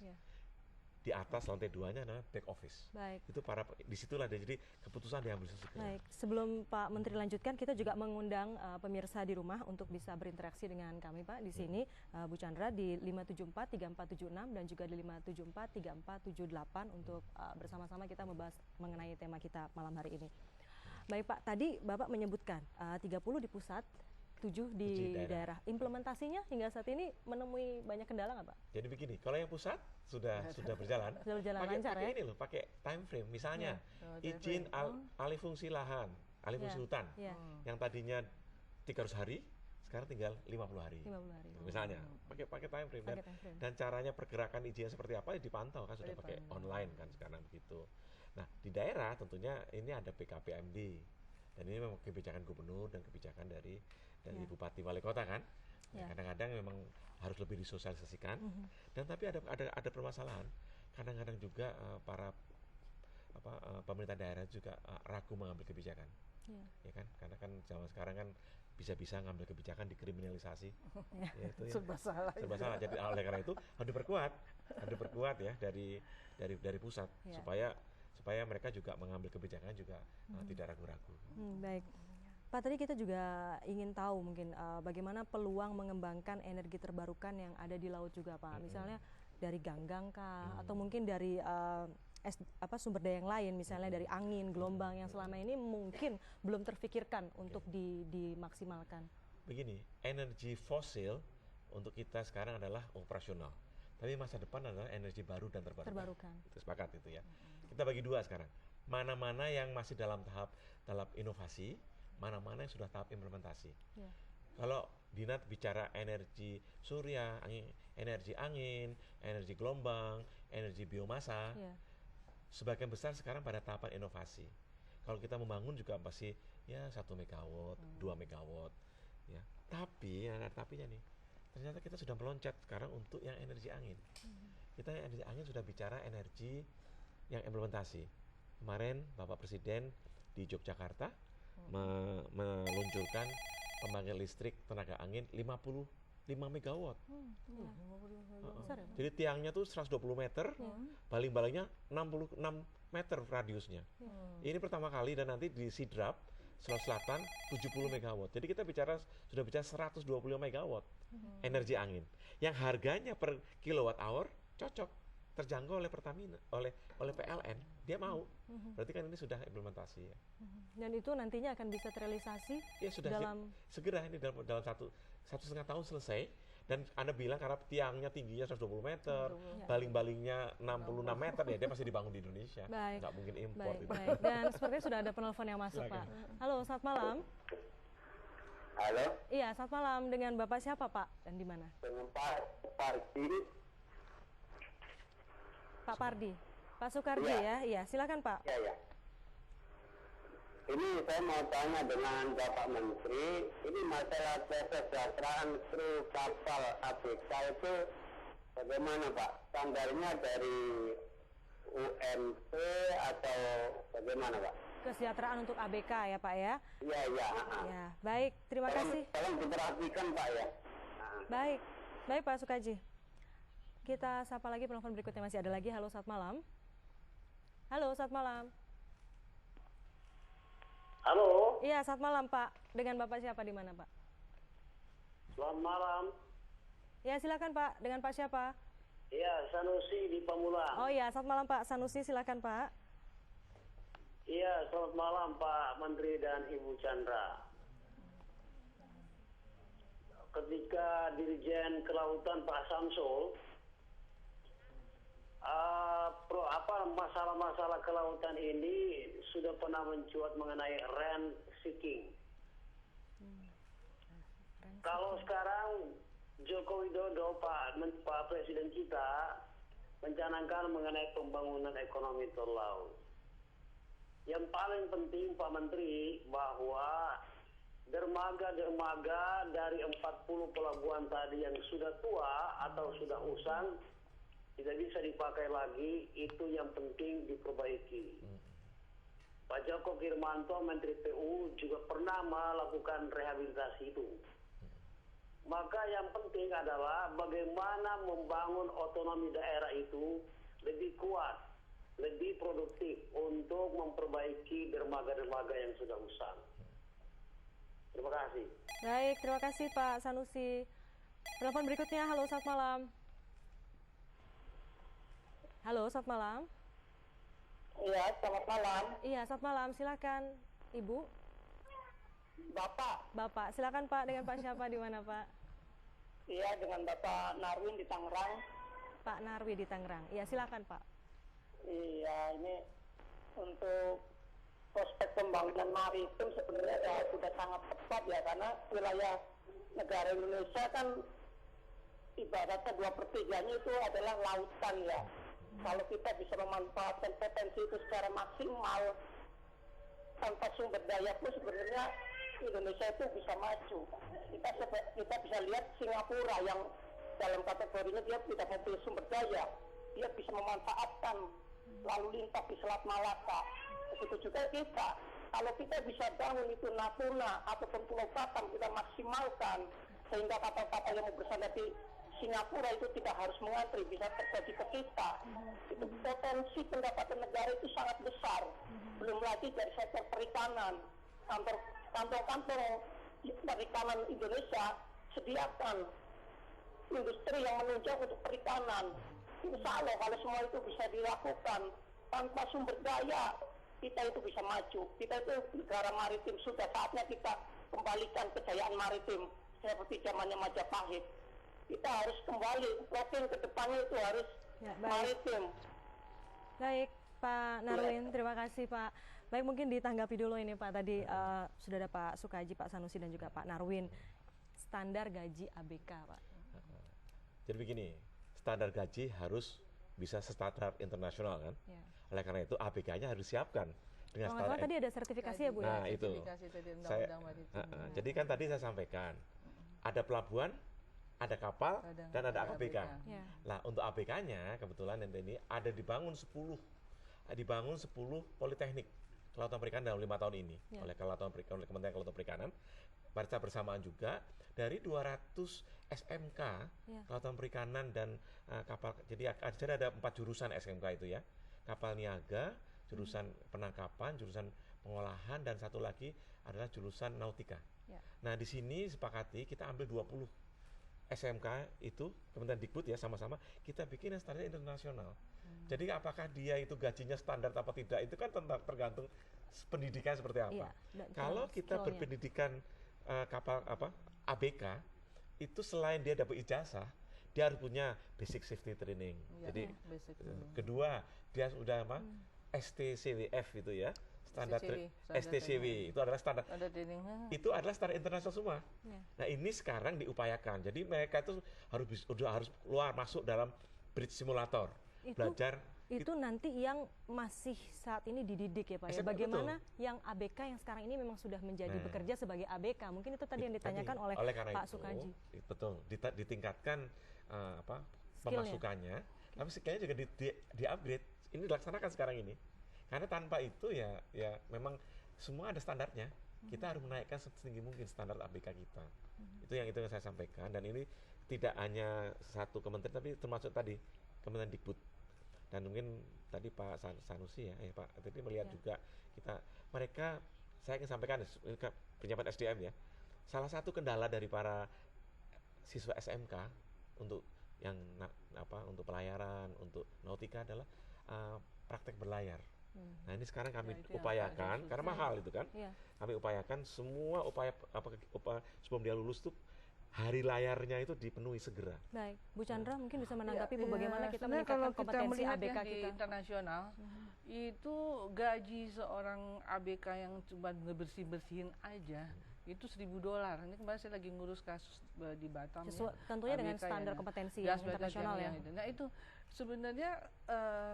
[SPEAKER 2] Di atas lantai 2-nya namanya back office.
[SPEAKER 1] Baik.
[SPEAKER 2] Itu disitulah jadi keputusan diambil segera.
[SPEAKER 1] Baik, sebelum Pak Menteri lanjutkan, kita juga mengundang pemirsa di rumah untuk bisa berinteraksi dengan kami Pak di sini, Bu Chandra di 574-3476 dan juga di 574-3478 untuk bersama-sama kita membahas mengenai tema kita malam hari ini. Baik Pak, tadi Bapak menyebutkan 30 di pusat, 7 di daerah. Implementasinya hingga saat ini menemui banyak kendala nggak Pak?
[SPEAKER 2] Jadi begini, kalau yang pusat sudah berjalan.
[SPEAKER 1] Sudah berjalan lancar ya?
[SPEAKER 2] Ini loh, pakai time frame. Misalnya izin alih fungsi lahan, alih fungsi hutan, yang tadinya 300 hari, sekarang tinggal 50 hari.
[SPEAKER 1] 50 hari.
[SPEAKER 2] Misalnya, pakai time frame. Dan caranya pergerakan izinnya seperti apa dipantau kan, sudah pakai online kan sekarang begitu. Nah di daerah tentunya ini ada PKPMD. Dan ini memang kebijakan gubernur dan kebijakan dari bupati wali kota kan. Kadang-kadang memang harus lebih disosialisasikan. Dan tapi ada permasalahan. Kadang-kadang juga para pemerintah daerah juga ragu mengambil kebijakan. Ya kan? Karena kan zaman sekarang kan bisa-bisa ngambil kebijakan dikriminalisasi.
[SPEAKER 3] Serba salah.
[SPEAKER 2] Jadi oleh karena itu harus diperkuat ya dari pusat supaya mereka juga mengambil kebijakan juga tidak ragu-ragu.
[SPEAKER 1] Baik. Pak, tadi kita juga ingin tahu mungkin bagaimana peluang mengembangkan energi terbarukan yang ada di laut juga Pak. Misalnya dari ganggang kah atau mungkin dari sumber daya yang lain, misalnya dari angin, gelombang yang selama ini mungkin belum terfikirkan untuk dimaksimalkan.
[SPEAKER 2] Begini, energi fosil untuk kita sekarang adalah operasional. Tapi masa depan adalah energi baru dan terbarukan. Itu sepakat itu ya. Kita bagi dua sekarang. Mana-mana yang masih dalam tahap inovasi, mana-mana yang sudah tahap implementasi. Kalau Dinat bicara energi surya, energi angin, energi gelombang, energi biomasa, sebagian besar sekarang pada tahapan inovasi. Kalau kita membangun juga pasti ya 1 megawatt, 2 megawatt. Ya. Tapi ada tapinya nih. Ternyata kita sudah meloncat sekarang untuk yang energi angin. Kita yang energi angin sudah bicara energi yang implementasi. Kemarin Bapak Presiden di Yogyakarta meluncurkan pembangkit listrik tenaga angin 55 megawatt. Jadi tiangnya tuh 120 meter, baling-balingnya 66 meter radiusnya. Ini pertama kali dan nanti di Sidrap, Sulawesi Selatan 70 megawatt. Jadi kita sudah bicara 125 megawatt energi angin. Yang harganya per kilowatt hour cocok, terjangkau oleh Pertamina, oleh PLN. Dia mau. Berarti kan ini sudah implementasi ya.
[SPEAKER 1] Dan itu nantinya akan bisa terrealisasi
[SPEAKER 2] segera ini dalam 1,5 tahun selesai. Dan Anda bilang karena tiangnya tingginya 120 meter, baling-balingnya 66 meter, ya dia pasti dibangun di Indonesia. Nggak mungkin impor.
[SPEAKER 1] Baik. Dan sepertinya sudah ada penelpon yang masuk, Pak. Halo, selamat malam.
[SPEAKER 10] Halo.
[SPEAKER 1] Iya, selamat malam. Dengan Bapak siapa, Pak? Dan di mana?
[SPEAKER 10] Dengan Pak Pardi.
[SPEAKER 1] Pak Pardi. Pak Soekardi ya? Iya, silakan Pak.
[SPEAKER 10] Iya. Ini saya mau tanya dengan Bapak Menteri, ini masalah kesejahteraan kru kapal ABK itu bagaimana Pak? Standarnya dari UMP atau bagaimana Pak?
[SPEAKER 1] Kesejahteraan untuk ABK ya Pak ya?
[SPEAKER 10] Iya.
[SPEAKER 1] Ya, baik, terima kasih.
[SPEAKER 10] Tolong diperhatikan Pak ya.
[SPEAKER 1] Baik Pak Sukaji. Kita sapa lagi penelpon berikutnya, masih ada lagi. Halo, selamat malam. Halo, selamat malam.
[SPEAKER 10] Halo.
[SPEAKER 1] Iya, selamat malam Pak. Dengan Bapak siapa di mana Pak?
[SPEAKER 10] Selamat malam.
[SPEAKER 1] Ya, silakan Pak. Dengan Pak siapa?
[SPEAKER 10] Iya, Sanusi di Pamulang.
[SPEAKER 1] Oh iya, selamat malam Pak Sanusi, silakan Pak.
[SPEAKER 10] Iya, selamat malam Pak Menteri dan Ibu Chandra. Ketika Dirjen Kelautan Pak Samsul, masalah-masalah kelautan ini sudah pernah mencuat mengenai rent seeking. Kalau sekarang Joko Widodo, Pak Presiden kita, mencanangkan mengenai pembangunan ekonomi tol laut. Yang paling penting Pak Menteri, bahwa dermaga-dermaga dari 40 pelabuhan tadi yang sudah tua atau sudah usang tidak bisa dipakai lagi, itu yang penting diperbaiki. Pak Joko Kirmanto, Menteri PU, juga pernah melakukan rehabilitasi itu. Maka yang penting adalah bagaimana membangun otonomi daerah itu lebih kuat, lebih produktif untuk memperbaiki dermaga-dermaga yang sudah usang. Terima kasih.
[SPEAKER 1] Baik, terima kasih Pak Sanusi. Telepon berikutnya, halo selamat malam. Halo, selamat malam.
[SPEAKER 10] Iya, selamat malam.
[SPEAKER 1] Iya, selamat malam. Silakan, Ibu. Bapak, silakan Pak. Dengan Pak siapa, di mana Pak?
[SPEAKER 10] Iya, dengan Bapak Narwin di Tangerang.
[SPEAKER 1] Pak Narwi di Tangerang. Iya, silakan Pak.
[SPEAKER 10] Iya, ini untuk prospek pembangunan maritim sebenarnya ya sudah sangat tepat ya, karena wilayah negara Indonesia kan ibaratnya 2/3-nya itu adalah lautan ya. Kalau kita bisa memanfaatkan potensi itu secara maksimal tanpa sumber daya pun sebenarnya Indonesia itu bisa maju. Kita bisa lihat Singapura yang dalam kategorinya dia tidak memiliki sumber daya, dia bisa memanfaatkan lalu lintas di Selat Malaka. Begitu juga kita, kalau kita bisa bangun itu Natuna ataupun Pulau Batam, kita maksimalkan sehingga kapal-kapal yang mau bersandar di Singapura itu tidak harus mengantri, bisa terjadi ke kita. Itu potensi pendapatan negara itu sangat besar. Belum lagi dari sektor perikanan, kantong-kantong perikanan Indonesia sediakan industri yang menunjang untuk perikanan. Insya Allah kalau semua itu bisa dilakukan tanpa sumber daya, kita itu bisa maju. Kita itu negara maritim, sudah saatnya kita kembalikan kejayaan maritim seperti zamannya Majapahit. Kita harus kembali, profil ke depannya itu harus maritim.
[SPEAKER 1] Baik, Pak Narwin, terima kasih Pak. Baik, mungkin ditanggapi dulu ini Pak, tadi sudah ada Pak Sukaji, Pak Sanusi, dan juga Pak Narwin. Standar gaji ABK Pak.
[SPEAKER 2] Jadi begini, standar gaji harus bisa standar internasional kan? Ya. Oleh karena itu ABK-nya harus siapkan dengan standar.
[SPEAKER 1] Tadi ada sertifikasi ya Bu?
[SPEAKER 2] Nah itu, jadi kan tadi saya sampaikan, ada pelabuhan, ada kapal, dan ada ABK. Ya. Nah untuk ABK-nya kebetulan ini ada dibangun 10 politeknik kelautan perikanan dalam 5 tahun ini oleh Kementerian Kelautan Perikanan. Pada bersamaan juga dari 200 SMK kelautan perikanan dan kapal. Jadi ada 4 jurusan SMK itu ya. Kapal niaga, jurusan penangkapan, jurusan pengolahan, dan satu lagi adalah jurusan nautika. Ya. Nah di sini sepakati kita ambil 20 SMK itu Kementerian Dikbud ya, sama-sama kita bikin yang standar internasional. Jadi apakah dia itu gajinya standar apa tidak itu kan tergantung pendidikan seperti apa. Kalau kita berpendidikan kapal ABK itu selain dia dapat ijazah, dia harus punya basic safety training. Jadi kedua dia sudah STCWF itu ya, standar STCW itu adalah standar. Itu adalah standar internasional semua. Nah, ini sekarang diupayakan. Jadi mereka itu harus keluar masuk dalam bridge simulator. Belajar
[SPEAKER 1] itu nanti yang masih saat ini dididik ya Pak ya. Bagaimana yang ABK yang sekarang ini memang sudah menjadi bekerja sebagai ABK. Mungkin itu tadi yang ditanyakan oleh Pak Sukaji.
[SPEAKER 2] Betul, ditingkatkan pemasukannya, tapi skillnya juga di-upgrade. Ini dilaksanakan sekarang ini. Karena tanpa itu ya memang semua ada standarnya. Kita harus menaikkan setinggi mungkin standar ABK kita. Itu yang saya sampaikan, dan ini tidak hanya satu kementerian tapi termasuk tadi Kementerian Dikbud. Dan mungkin tadi Pak Sanusi ya, Pak tadi melihat juga saya ingin sampaikan penyiapan SDM ya. Salah satu kendala dari para siswa SMK untuk yang untuk pelayaran, untuk nautika adalah praktek berlayar. Nah ini sekarang kami
[SPEAKER 3] itu yang
[SPEAKER 2] upayakan,
[SPEAKER 3] ada
[SPEAKER 2] karena
[SPEAKER 3] susah.
[SPEAKER 2] mahal itu kan,
[SPEAKER 1] Iya.
[SPEAKER 2] kami upayakan semua upaya sebelum dia lulus tuh hari layarnya itu dipenuhi segera.
[SPEAKER 1] Baik, Bu Chandra mungkin bisa menanggapi Bu
[SPEAKER 3] Ya,
[SPEAKER 1] bagaimana kita
[SPEAKER 3] sebenarnya
[SPEAKER 1] meningkatkan
[SPEAKER 3] kalau kita
[SPEAKER 1] kompetensi
[SPEAKER 3] melihat
[SPEAKER 1] ABK
[SPEAKER 3] ya, di
[SPEAKER 1] kita.
[SPEAKER 3] internasional itu gaji seorang ABK yang cuma ngebersih-bersihin aja itu $1.000. Ini kemarin saya lagi ngurus kasus di Batam
[SPEAKER 1] Tentunya dengan
[SPEAKER 3] ABK
[SPEAKER 1] standar
[SPEAKER 3] ya.
[SPEAKER 1] kompetensi
[SPEAKER 3] Ya,
[SPEAKER 1] yang internasional ya.
[SPEAKER 3] Nah itu sebenarnya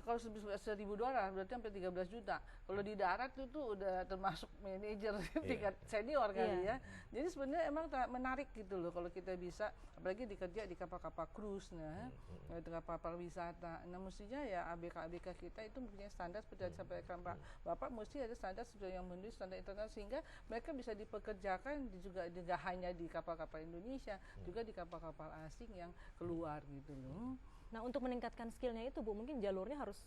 [SPEAKER 3] kalau $1.000 berarti sampai 13 juta. Kalau di darat itu udah termasuk manajer tingkat senior kali ya. Jadi sebenarnya emang menarik gitu loh kalau kita bisa, apalagi dikerja di kapal-kapal cruise, itu kapal wisata. Nah mestinya ya ABK kita itu mempunyai standar seperti yang disampaikan Pak Bapak, mesti ada standar seperti yang memenuhi standar internasional sehingga mereka bisa dipekerjakan juga tidak hanya di kapal-kapal Indonesia, juga di kapal-kapal asing yang keluar gitu loh.
[SPEAKER 1] Nah untuk meningkatkan skillnya itu Bu, mungkin jalurnya harus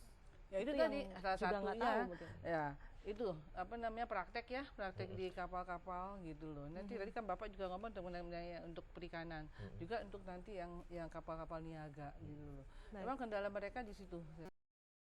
[SPEAKER 3] Ya itu
[SPEAKER 1] yang
[SPEAKER 3] tadi salah
[SPEAKER 1] juga nggak
[SPEAKER 3] satunya
[SPEAKER 1] tahu mungkin.
[SPEAKER 3] ya itu apa namanya praktek di kapal-kapal gitu loh. Nanti tadi kan Bapak juga ngomong untuk perikanan juga untuk nanti yang kapal-kapal niaga gitu loh. Memang kendala mereka di situ.